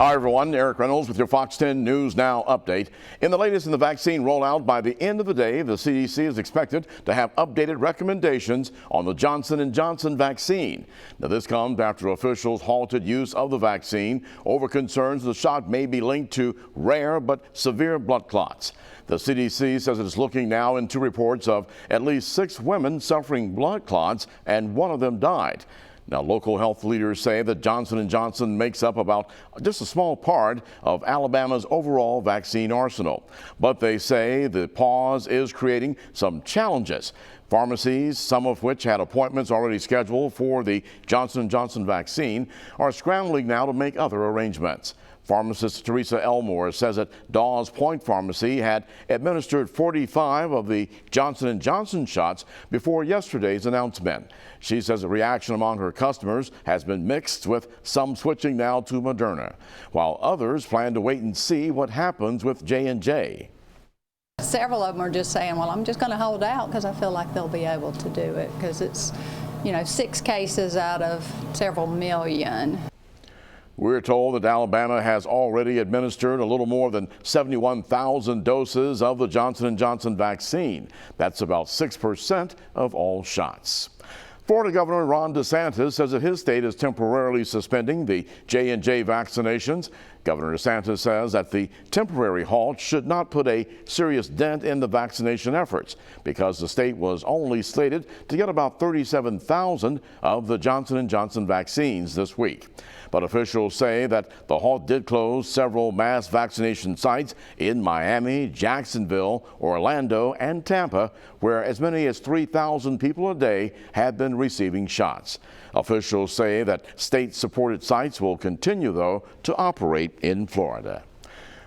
Hi everyone, Eric Reynolds with your Fox 10 News Now update. In the latest in the vaccine rollout, by the end of the day, the CDC is expected to have updated recommendations on the Johnson & Johnson vaccine. Now this comes after officials halted use of the vaccine over concerns the shot may be linked to rare but severe blood clots. The CDC says it is looking now into reports of at least 6 women suffering blood clots, and one of them died. Now, local health leaders say that Johnson & Johnson makes up about just a small part of Alabama's overall vaccine arsenal. But they say the pause is creating some challenges. Pharmacies, some of which had appointments already scheduled for the Johnson & Johnson vaccine, are scrambling now to make other arrangements. Pharmacist TERESA Elmore says that Dawes Point Pharmacy had administered 45 of the Johnson & Johnson shots before yesterday's announcement. She says the reaction among her customers has been mixed, with some switching now to Moderna, while others plan to wait and see what happens with J&J. Several of them are just saying, well, I'm just going to hold out because I feel like they'll be able to do it, because it's, 6 cases out of several million. We're told that Alabama has already administered a little more than 71,000 doses of the Johnson & Johnson vaccine. That's about 6% of all shots. Florida Governor Ron DeSantis says that his state is temporarily suspending the J&J vaccinations. Governor DeSantis says that the temporary halt should not put a serious dent in the vaccination efforts, because the state was only slated to get about 37,000 of the Johnson & Johnson vaccines this week. But officials say that the halt did close several mass vaccination sites in Miami, Jacksonville, Orlando, and Tampa, where as many as 3,000 people a day had been receiving shots. Officials say that state-supported sites will continue, though, to operate in Florida.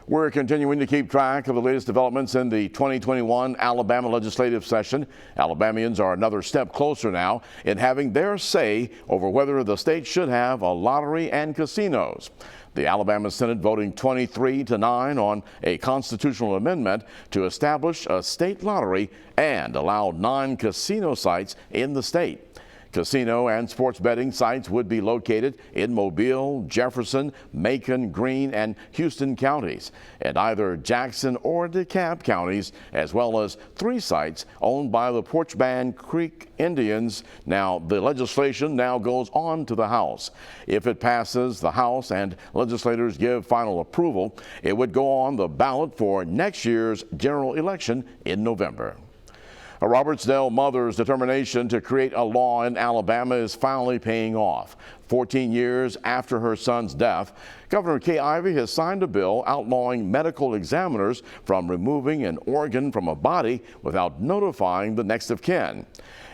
We're continuing to keep track of the latest developments in the 2021 Alabama legislative session. Alabamians are another step closer now in having their say over whether the state should have a lottery and casinos. The Alabama Senate voting 23-9 on a constitutional amendment to establish a state lottery and allow 9 casino sites in the state. Casino and sports betting sites would be located in Mobile, Jefferson, Macon, Greene, and Houston counties, and either Jackson or DeKalb counties, as well as 3 sites owned by the Porchban Creek Indians. Now, the legislation now goes on to the House. If it passes the House and legislators give final approval, it would go on the ballot for next year's general election in November. A Robertsdale mother's determination to create a law in Alabama is finally paying off. 14 years after her son's death, Governor Kay Ivey has signed a bill outlawing medical examiners from removing an organ from a body without notifying the next of kin.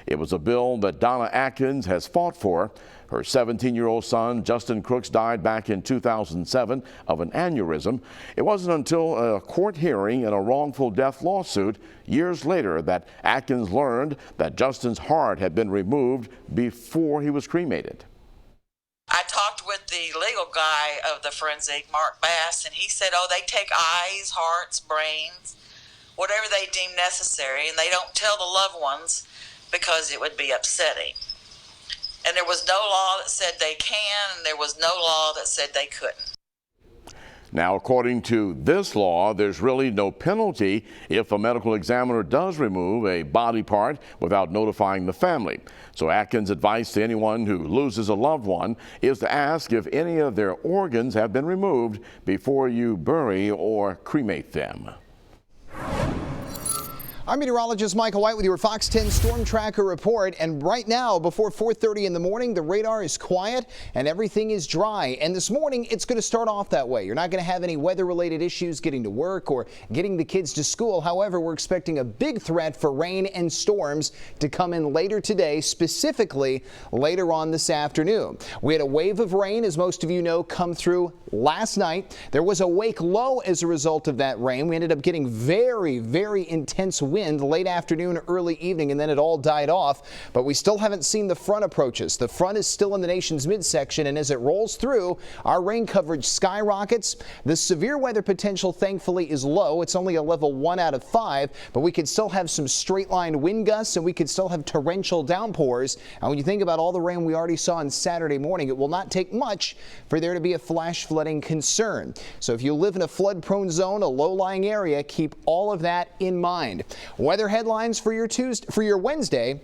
It was a bill that Donna Atkins has fought for. Her 17-year-old son, Justin Crooks, died back in 2007 of an aneurysm. It wasn't until a court hearing in a wrongful death lawsuit years later that Atkins learned that Justin's heart had been removed before he was cremated. I talked with the legal guy of the forensic, Mark Bass, and he said, oh, they take eyes, hearts, brains, whatever they deem necessary, and they don't tell the loved ones because it would be upsetting. And there was no law that said they can, and there was no law that said they couldn't. Now, according to this law, there's really no penalty if a medical examiner does remove a body part without notifying the family. So Atkins' advice to anyone who loses a loved one is to ask if any of their organs have been removed before you bury or cremate them. I'm meteorologist Michael White with your Fox 10 Storm Tracker report, and right now before 4:30 in the morning the radar is quiet and everything is dry, and this morning it's going to start off that way. You're not going to have any weather related issues getting to work or getting the kids to school. However, we're expecting a big threat for rain and storms to come in later today, specifically later on this afternoon. We had a wave of rain, as most of you know, come through last night. There was a wake low as a result of that rain. We ended up getting very intense wind wind late afternoon, early evening, and then it all died off. But we still haven't seen the front approaches. The front is still in the nation's midsection, and as it rolls through, our rain coverage skyrockets. The severe weather potential, thankfully, is low. It's only a level 1 out of 5, but we could still have some straight-line wind gusts, and we could still have torrential downpours. And when you think about all the rain we already saw on Saturday morning, it will not take much for there to be a flash flooding concern. So if you live in a flood-prone zone, a low-lying area, keep all of that in mind. Weather headlines for your Wednesday.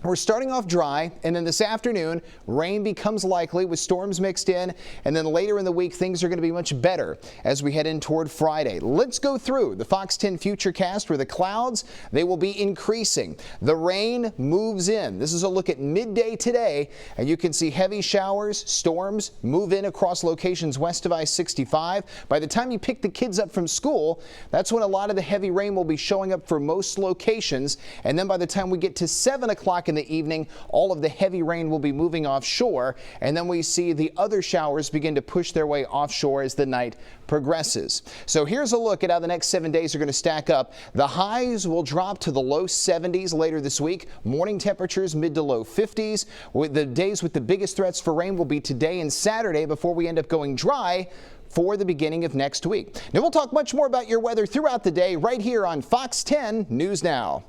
We're starting off dry, and then this afternoon, rain becomes likely with storms mixed in, and then later in the week, things are going to be much better as we head in toward Friday. Let's go through the FOX10 Futurecast where the clouds, they will be increasing. The rain moves in. This is a look at midday today, and you can see heavy showers, storms move in across locations west of I-65. By the time you pick the kids up from school, that's when a lot of the heavy rain will be showing up for most locations, and then by the time we get to 7 o'clock in the evening, all of the heavy rain will be moving offshore, and then we see the other showers begin to push their way offshore as the night progresses. So here's a look at how the next 7 days are going to stack up. The highs will drop to the low 70s later this week. Morning temperatures mid to low 50s. With the days with the biggest threats for rain will be today and Saturday before we end up going dry for the beginning of next week. Now we'll talk much more about your weather throughout the day right here on Fox 10 News Now.